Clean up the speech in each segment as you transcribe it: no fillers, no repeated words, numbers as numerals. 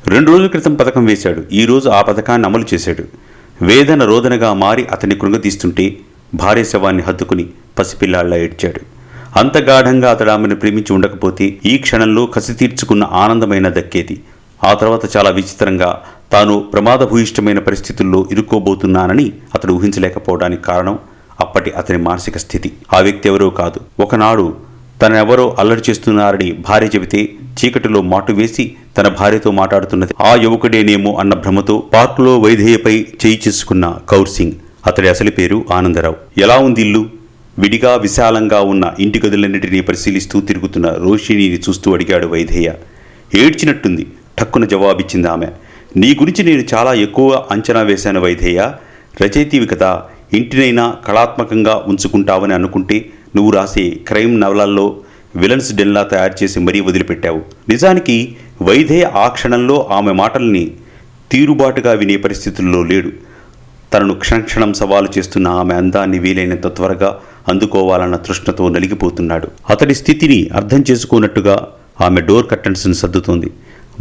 2 రోజుల క్రితం పథకం వేశాడు. ఈరోజు ఆ పథకాన్ని అమలు చేశాడు. వేదన రోదనగా మారి అతన్ని కృంగతీస్తుంటే భార్య శవాన్ని హత్తుకుని పసిపిల్లాళ్లా ఏడ్చాడు. అంత గాఢంగా అతడు ఆమెను ప్రేమించి ఉండకపోతే ఈ క్షణంలో కసి తీర్చుకున్న ఆనందమైన దక్కేది. ఆ తర్వాత చాలా విచిత్రంగా తాను ప్రమాదభూయిష్టమైన పరిస్థితుల్లో ఇరుక్కోబోతున్నానని అతడు ఊహించలేకపోవడానికి కారణం అప్పటి అతని మానసిక స్థితి. ఆ వ్యక్తి ఎవరో కాదు. ఒకనాడు తనెవరో అల్లరి చేస్తున్నారని భార్య చెబితే చీకటిలో మాటు వేసి తన భార్యతో మాట్లాడుతున్నది ఆ యువకుడేనేమో అన్న భ్రమతో పార్కులో వైదేయపై చేయి చేసుకున్న కౌర్ సింగ్. అతడి అసలు పేరు ఆనందరావు. ఎలా ఉంది ఇల్లు? విడిగా విశాలంగా ఉన్న ఇంటి గదులన్నింటినీ పరిశీలిస్తూ తిరుగుతున్న రోషిణిని చూస్తూ అడిగాడు వైదేయ. ఏడ్చినట్టుంది. ఠక్కున జవాబిచ్చింది ఆమె. నీ గురించి నేను చాలా ఎక్కువ అంచనా వేశాను వైదేయ. రచయితీవి కదా, ఇంటినైనా కళాత్మకంగా ఉంచుకుంటావని అనుకుంటే నువ్వు రాసే క్రైమ్ నవలల్లో విలన్స్ డెన్లా తయారు చేసి మరీ వదిలిపెట్టావు. నిజానికి వైదేయ ఆ క్షణంలో ఆమె మాటల్ని తీరుబాటుగా వినే పరిస్థితుల్లో లేడు. తనను క్షణక్షణం సవాలు చేస్తున్న ఆమె అందాన్ని వీలైనంత త్వరగా అందుకోవాలన్న తృష్ణతో నలిగిపోతున్నాడు. అతడి స్థితిని అర్థం చేసుకోనట్టుగా ఆమె డోర్ కర్టన్స్ను సర్దుతోంది.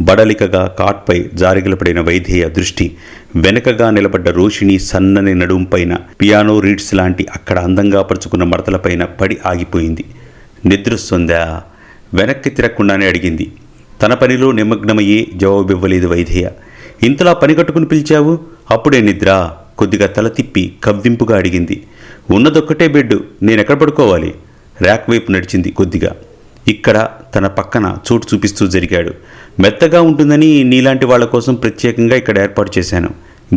బడలికగా కాట్పై జారిగలపడిన వైదేయ దృష్టి వెనకగా నిలబడ్డ రోషిణి సన్నని నడుంపైన పియానో రీడ్స్ లాంటి అక్కడ అందంగా పరుచుకున్న మడతలపైన పడి ఆగిపోయింది. నిద్రొస్తుందా? వెనక్కి తిరగకుండానే అడిగింది. తన పనిలో నిమగ్నమయ్యే జవాబివ్వలేదు వైదేయ. ఇంతలా పని కట్టుకుని పిలిచావు? అప్పుడే నిద్ర? కొద్దిగా తల తిప్పి కవ్వింపుగా అడిగింది. ఉన్నదొక్కటే బెడ్, నేనెక్కడ పడుకోవాలి? ర్యాక్ వైపు నడిచింది కొద్దిగా. ఇక్కడ తన పక్కన చోటు చూపిస్తూ జరిగాడు. మెత్తగా ఉంటుందని నీలాంటి వాళ్ల కోసం ప్రత్యేకంగా ఇక్కడ ఏర్పాటు చేశాను.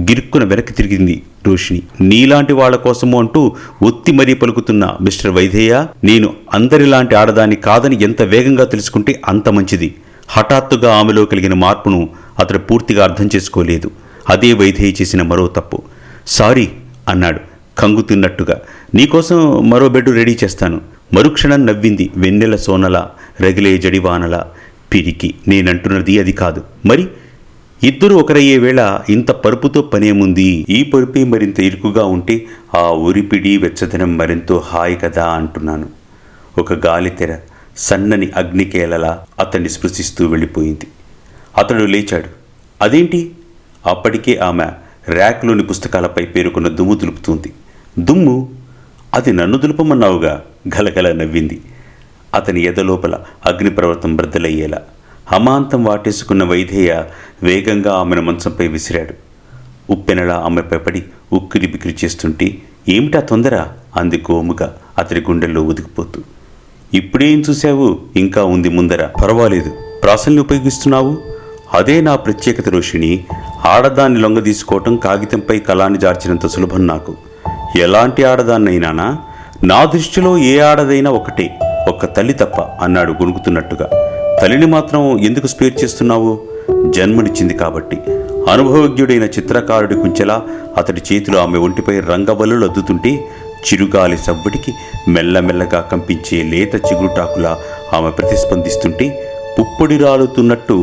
గిరుక్కున వెనక్కి తిరిగింది రోషిణి. నీలాంటి వాళ్ల కోసము అంటూ ఒత్తి మరీ పలుకుతున్న మిస్టర్ వైదేయ, నేను అందరిలాంటి ఆడదాన్ని కాదని ఎంత వేగంగా తెలుసుకుంటే అంత మంచిది. హఠాత్తుగా ఆమెలో కలిగిన మార్పును అతడు పూర్తిగా అర్థం చేసుకోలేదు. అదే వైదేయ చేసిన మరో తప్పు. సారీ అన్నాడు కంగుతున్నట్టుగా. నీకోసం మరో బెడ్ రెడీ చేస్తాను. మరుక్షణం నవ్వింది వెన్నెల సోనల రగిలే జడివానల. పిరికి, నేనంటున్నది అది కాదు. మరి ఇద్దరు ఒకరయ్యే వేళ ఇంత పరుపుతో పనేముంది? ఈ పరుపే మరింత ఇరుకుగా ఉంటే ఆ ఉరిపిడి వెచ్చదనం మరింతో హాయి కదా అంటున్నాను. ఒక గాలితెర సన్నని అగ్నికేలలా అతన్ని స్పృశిస్తూ వెళ్ళిపోయింది. అతడు లేచాడు. అదేంటి? అప్పటికే ఆమె ర్యాక్లోని పుస్తకాలపై పేరుకున్న దుమ్ము దులుపుతుంది. దుమ్ము? అది నన్ను దులుపమన్నావుగా? గలగల నవ్వింది. అతని ఎదలోపల అగ్నిపర్వతం బ్రద్దలయ్యేలా. అమాంతం వాటేసుకున్న వైదేయ వేగంగా ఆమెను మంచంపై విసిరాడు. ఉప్పెనలా ఆమెపై పడి ఉక్కిరి బిక్కిరి చేస్తుంటే ఏమిటా తొందర? అంది కోముగా అతడి గుండెల్లో ఉదికిపోతూ. ఇప్పుడేం చూశావు? ఇంకా ఉంది ముందర. పర్వాలేదు, ప్రాసల్ని ఉపయోగిస్తున్నావు. అదే నా ప్రత్యేకత రోషిణి. ఆడదాన్ని లొంగ తీసుకోవటం కాగితంపై కళాన్ని జార్చినంత సులభం నాకు. ఎలాంటి ఆడదాన్నైనానా? నా దృష్టిలో ఏ ఆడదైనా ఒకటే, ఒక్క తల్లి తప్ప అన్నాడు గొణుకుతున్నట్టుగా. తల్లిని మాత్రం ఎందుకు స్పేర్ చేస్తున్నావు? జన్మనిచ్చింది కాబట్టి. అనుభవజ్ఞుడైన చిత్రకారుడి కుంచెలా అతడి చేతిలో ఆమె ఒంటిపై రంగవల్లులు అద్దుతుంటే చిరుగాలి సవ్వడికి మెల్లమెల్లగా కంపించే లేత చిగురుటాకులా ఆమె ప్రతిస్పందిస్తుంటే పుప్పొడి రాలుతున్నట్టు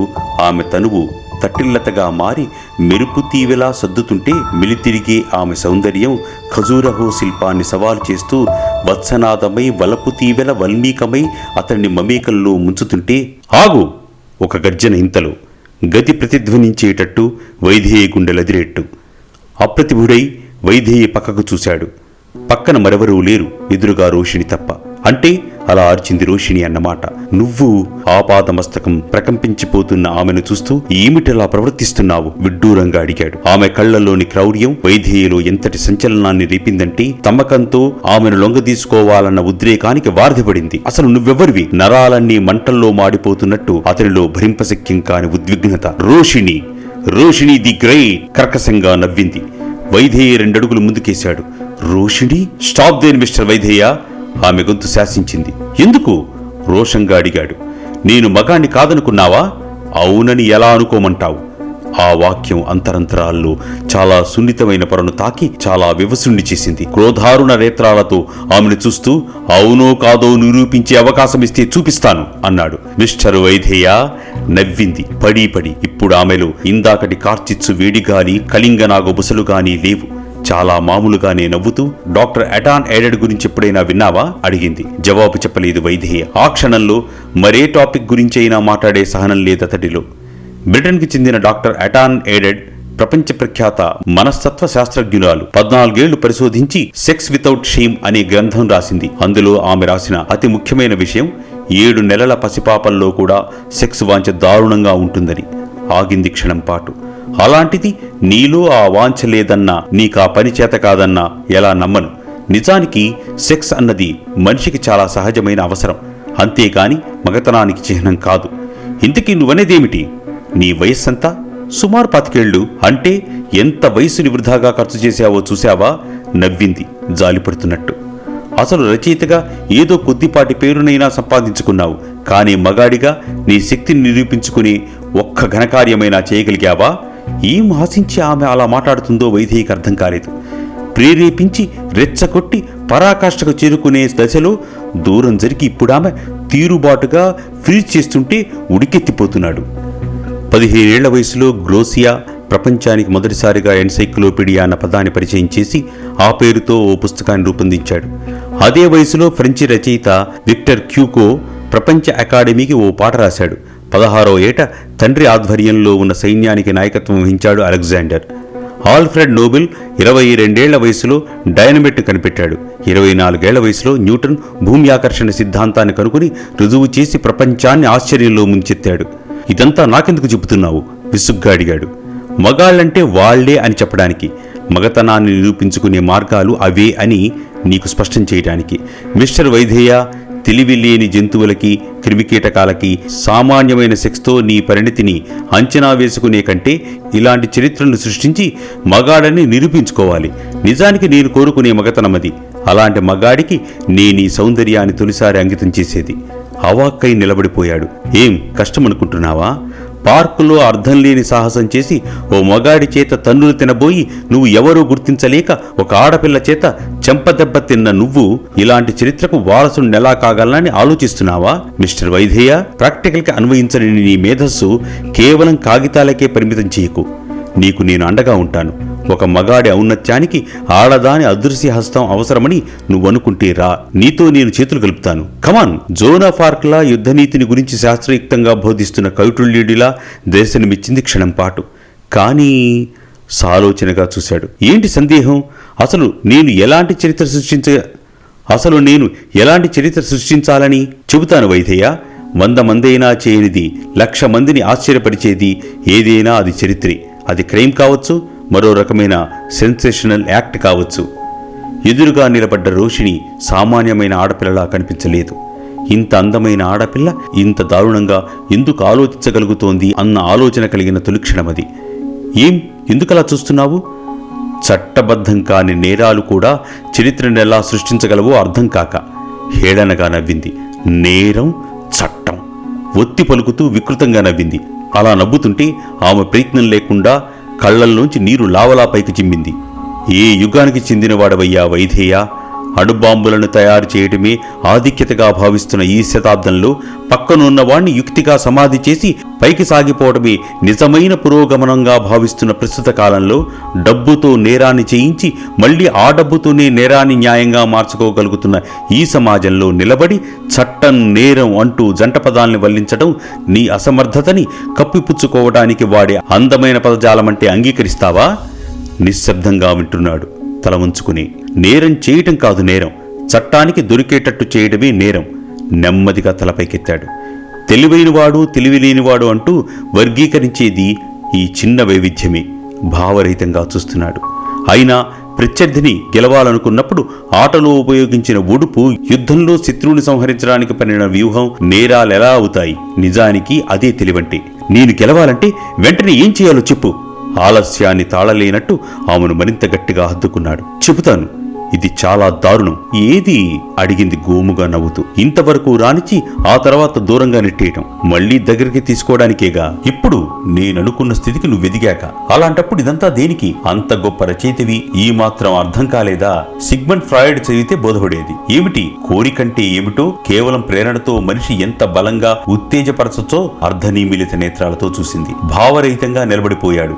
ఆమె తనువు తట్టిల్లతగా మారి మెరుపు తీవెలా సర్దుతుంటే మిలితిరిగే ఆమె సౌందర్యం ఖజూరహో శిల్పాన్ని సవాలు చేస్తూ వత్సనాదమై వలపు తీవెల వల్మీకమై అతన్ని మమేకల్లో ముంచుతుంటే ఆగు! ఒక గర్జన ఇంతలో గతి ప్రతిధ్వనించేటట్టు వైదేయ గుండెలదిరేట్టు. అప్రతిభుడై వైదేయ పక్కకు చూశాడు. పక్కన మరెవరూ లేరు, ఎదురుగా రోషిణి తప్ప. అంటే అలా అర్చింది రోషిణి అన్నమాట. నువ్వు? ఆపాదమస్తకం ప్రకంపించిపోతున్న ఆమెను చూస్తూ ఏమిటలా ప్రవర్తిస్తున్నావు? విడ్డూరంగా అడిగాడు. ఆమె కళ్లలోని క్రౌర్యం వైదేయలో ఎంతటి సంచలనాన్ని రేపిందంటే తమ్మకంతో ఆమెను లొంగదీసుకోవాలన్న ఉద్రేకానికి వార్ధపడింది. అసలు నువ్వెవరివి? నరాలన్నీ మంటల్లో మాడిపోతున్నట్టు అతనిలో భరింపశక్యం కాని ఉద్విగ్నత. రోషిణి, రోషిణి ది గ్రేట్ కర్కశంగా నవ్వింది. వైదేయ 2 అడుగులు ముందుకేశాడు. రోషిణి? స్టాప్ దేర్ మిస్టర్ వైదేయ, ఆమె గొంతు శాసించింది. ఎందుకు? రోషంగా అడిగాడు. నేను మగాణ్ణి కాదనుకున్నావా? అవునని ఎలా అనుకోమంటావు? ఆ వాక్యం అంతరంతరాల్లో చాలా సున్నితమైన పొరను తాకి చాలా వివసుణ్ణి చేసింది. క్రోధారుణ నేత్రాలతో ఆమెను చూస్తూ అవునో కాదో నిరూపించే అవకాశం ఇస్తే చూపిస్తాను అన్నాడు. మిస్టర్ వైదేయ నవ్వింది పడి పడి. ఇప్పుడు ఆమెలో ఇందాకటి కార్చిచ్చు వేడిగాని కళింగనాగ బుసలుగాని లేవు. చాలా మామూలుగానే నవ్వుతూ డాక్టర్ ఎటాన్ ఎయిడెడ్ గురించి ఎప్పుడైనా విన్నావా అడిగింది. జవాబు చెప్పలేదు వైదేయ. ఆ క్షణంలో మరే టాపిక్ గురించైనా మాట్లాడే సహనం లేదతడిలో. బ్రిటన్కి చెందిన డాక్టర్ అటాన్ ఎడెడ్ ప్రపంచ ప్రఖ్యాత మనస్తత్వ శాస్త్రజ్ఞురాలు 14 ఏళ్లు పరిశోధించి సెక్స్ వితౌట్ షేమ్ అనే గ్రంథం రాసింది. అందులో ఆమె రాసిన అతి ముఖ్యమైన విషయం 7 నెలల పసిపాపల్లో కూడా సెక్స్ వాంఛ దారుణంగా ఉంటుందని. ఆగింది క్షణం పాటు. అలాంటిది నీలో ఆ వాంఛ లేదన్నా, నీకా పని చేత కాదన్నా ఎలా నమ్మను? నిజానికి సెక్స్ అన్నది మనిషికి చాలా సహజమైన అవసరం, అంతేకాని మగతనానికి చిహ్నం కాదు. ఇంతకీ నువ్వనేదేమిటి? నీ వయస్సంతా? సుమారు 25 ఏళ్ళు. అంటే ఎంత వయసుని వృధాగా ఖర్చు చేశావో చూశావా? నవ్వింది జాలిపడుతున్నట్టు. అసలు రచయితగా ఏదో కొద్దిపాటి పేరునైనా సంపాదించుకున్నావు, కానీ మగాడిగా నీ శక్తిని నిరూపించుకుని ఒక్క ఘనకార్యమైనా చేయగలిగావా? ఏం ఆశించి ఆమె అలా మాట్లాడుతుందో వైదేహికి అర్థం కాలేదు. ప్రేరేపించి రెచ్చగొట్టి పరాకాష్ఠకు చేరుకునే దశలో దూరం జరిగి ఇప్పుడామె తీరుబాటుగా ఫ్రీజ్ చేస్తుంటే ఉడికెత్తిపోతున్నాడు. 15 ఏళ్ల వయసులో గ్లోసియా ప్రపంచానికి మొదటిసారిగా ఎన్సైక్లోపీడియా అన్న పదాన్ని పరిచయం చేసి ఆ పేరుతో ఓ పుస్తకాన్ని రూపొందించాడు. అదే వయసులో ఫ్రెంచి రచయిత విక్టర్ హ్యూగో ప్రపంచ అకాడమీకి ఓ పాట రాశాడు. 16వ ఏట తండ్రి ఆధ్వర్యంలో ఉన్న సైన్యానికి నాయకత్వం వహించాడు అలెగ్జాండర్. ఆల్ఫ్రెడ్ నోబెల్ 22 ఏళ్ల వయసులో డైనమైట్ను కనిపెట్టాడు. 24 ఏళ్ల వయసులో న్యూటన్ భూమి ఆకర్షణ సిద్ధాంతాన్ని కనుగొని రుజువు చేసి ప్రపంచాన్ని ఆశ్చర్యంలో ముంచెత్తాడు. ఇదంతా నాకెందుకు చెబుతున్నావు? విసుగ్గా అడిగాడు. మగాళ్లంటే వాళ్లే అని చెప్పడానికి, మగతనాన్ని నిరూపించుకునే మార్గాలు అవే అని నీకు స్పష్టం చేయడానికి. మిస్టర్ వైదేయ, తెలివి లేని జంతువులకి, క్రిమికీటకాలకి సామాన్యమైన సెక్స్తో నీ పరిణతిని అంచనా వేసుకునే కంటే ఇలాంటి చరిత్రను సృష్టించి మగాడని నిరూపించుకోవాలి. నిజానికి నేను కోరుకునే మగతనమది. అలాంటి మగాడికి నేనీ సౌందర్యాన్ని తొలిసారి అంకితం చేసేది. అవాక్కై నిలబడిపోయాడు. ఏం కష్టమనుకుంటున్నావా? పార్కులో అర్థం లేని సాహసం చేసి ఓ మగాడి చేత తన్నులు తినబోయి నువ్వు ఎవరూ గుర్తించలేక ఒక ఆడపిల్ల చేత చెంపదెబ్బ తిన్న నువ్వు ఇలాంటి చరిత్రకు వారసుని ఎలా కాగలనని ఆలోచిస్తున్నావా? మిస్టర్ వైదేయ, ప్రాక్టికల్గా అన్వయించని నీ మేధస్సు కేవలం కాగితాలకే పరిమితం చేయకు. నీకు నేను అండగా ఉంటాను. ఒక మగాడి ఔన్నత్యానికి ఆడదాని అదృశ్య హస్తం అవసరమని నువ్వనుకుంటే రా, నీతో నేను చేతులు కలుపుతాను. కమాన్. జోన్ ఆఫ్ ఆర్క్లా యుద్ధనీతిని గురించి శాస్త్రయుక్తంగా బోధిస్తున్న కౌటిల్యుడిలా దేశనిమిచ్చింది క్షణం పాటు. కానీ సాలోచనగా చూశాడు. ఏంటి సందేహం? అసలు నేను ఎలాంటి చరిత్ర సృష్టించాలని చెబుతాను వైదేయ. 100 మందైనా చేయనిది 1,00,000 మందిని ఆశ్చర్యపరిచేది ఏదైనా అది చరిత్రే. అది క్రైమ్ కావచ్చు, మరో రకమైన సెన్సేషనల్ యాక్ట్ కావచ్చు. ఎదురుగా నిలబడ్డ రోషిణి సామాన్యమైన ఆడపిల్లలా కనిపించలేదు. ఇంత అందమైన ఆడపిల్ల ఇంత దారుణంగా ఎందుకు ఆలోచించగలుగుతోంది అన్న ఆలోచన కలిగిన తొలిక్షణమది. ఎందుకలా చూస్తున్నావు? చట్టబద్ధం కాని నేరాలు కూడా చరిత్రను ఎలా సృష్టించగలవో అర్థం కాక హేళనగా నవ్వింది. నేరం, చట్టం ఒత్తి పలుకుతూ వికృతంగా నవ్వింది. అలా నవ్వుతుంటే ఆమె ప్రయత్నం లేకుండా కళ్లల్లోంచి నీరు లావలా పైకి చిమ్మింది. ఏ యుగానికి చెందినవాడవయ్యా వైదేయ? అణుబాంబులను తయారు చేయడమే ఆధిక్యతగా భావిస్తున్న ఈ శతాబ్దంలో పక్కనున్నవాణ్ణి యుక్తిగా సమాధి చేసి పైకి సాగిపోవడమే నిజమైన పురోగమనంగా భావిస్తున్న ప్రస్తుత కాలంలో డబ్బుతో నేరాన్ని చేయించి మళ్లీ ఆ డబ్బుతోనే నేరాన్ని న్యాయంగా మార్చుకోగలుగుతున్న ఈ సమాజంలో నిలబడి చట్టం, నేరం అంటూ జంట పదాల్ని వల్లించడం నీ అసమర్థతని కప్పిపుచ్చుకోవడానికి వాడే అందమైన పదజాలమంటే అంగీకరిస్తావా? నిశ్శబ్దంగా వింటున్నాడు తల ఉంచుకుని. నేరం చేయటం కాదు నేరం, చట్టానికి దొరికేటట్టు చేయడమే నేరం. నెమ్మదిగా తలపైకెత్తాడు. తెలివైనవాడు, తెలివిలేనివాడు అంటూ వర్గీకరించేది ఈ చిన్న వైవిధ్యమే. భావరహితంగా చూస్తున్నాడు. అయినా ప్రత్యర్థిని గెలవాలనుకున్నప్పుడు ఆటలో ఉపయోగించిన ఒడుపు యుద్ధంలో శత్రువుని సంహరించడానికి పనిన వ్యూహం నేరాలెలా అవుతాయి? నిజానికి అదే తెలివంటే. నేను గెలవాలంటే వెంటనే ఏం చేయాలో చెప్పు. ఆలస్యాన్ని తాళలేనట్టు ఆమెను మరింత గట్టిగా హత్తుకున్నాడు. చెబుతాను, ఇది చాలా దారుణం. ఏది? అడిగింది గోముగా నవ్వుతూ. ఇంతవరకు రానిచ్చి ఆ తర్వాత దూరంగా నెట్టేయటం, మళ్లీ దగ్గరికి తీసుకోవడానికేగా. ఇప్పుడు నేననుకున్న స్థితికి నువ్వు ఎదిగాక. అలాంటప్పుడు ఇదంతా దేనికి? అంత గొప్ప రచయితవి ఈ మాత్రం అర్థం కాలేదా? సిగ్మండ్ ఫ్రాయిడ్ చదివితే బోధపడేది. ఏమిటి కోరికంటే ఏమిటో కేవలం ప్రేరణతో మనిషి ఎంత బలంగా ఉత్తేజపరచొచ్చో అర్ధనిమిలిత నేత్రాలతో చూసింది. భావరహితంగా నిలబడిపోయాడు.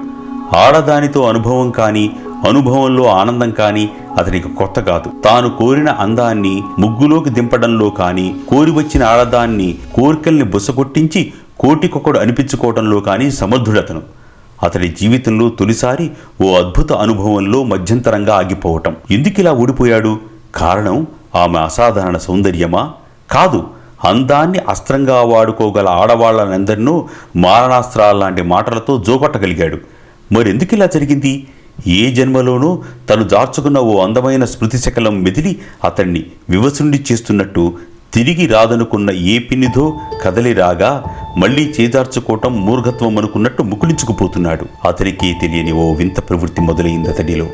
ఆడదానితో అనుభవం కానీ, అనుభవంలో ఆనందం కానీ అతనికి కొత్త కాదు. తాను కోరిన అందాన్ని ముగ్గులోకి దింపడంలో కానీ, కోరి వచ్చిన ఆడదాన్ని కోరికల్ని బుసగొట్టించి కోటికొకడు అనిపించుకోవడంలో కానీ సమర్థుడతను. అతడి జీవితంలో తొలిసారి ఓ అద్భుత అనుభవంలో మధ్యంతరంగా ఆగిపోవటం. ఎందుకిలా ఊడిపోయాడు? కారణం ఆమె అసాధారణ సౌందర్యమా? కాదు, అందాన్ని అస్త్రంగా వాడుకోగల ఆడవాళ్లనందరినూ మారణాస్త్రాల్లాంటి మాటలతో జోకొట్టగలిగాడు. మరెందుకిలా జరిగింది? ఏ జన్మలోనూ తను దార్చుకున్న ఓ అందమైన స్మృతిశకలం మెదిలి అతన్ని వివసుండి చేస్తున్నట్టు తిరిగి రాదనుకున్న ఏ పిన్నిదో కదలి రాగా మళ్లీ చేజార్చుకోవటం మూర్ఘత్వం అనుకున్నట్టు ముకుళించుకుపోతున్నాడు. అతనికే తెలియని ఓ వింత ప్రవృత్తి మొదలైంది అతడిలో.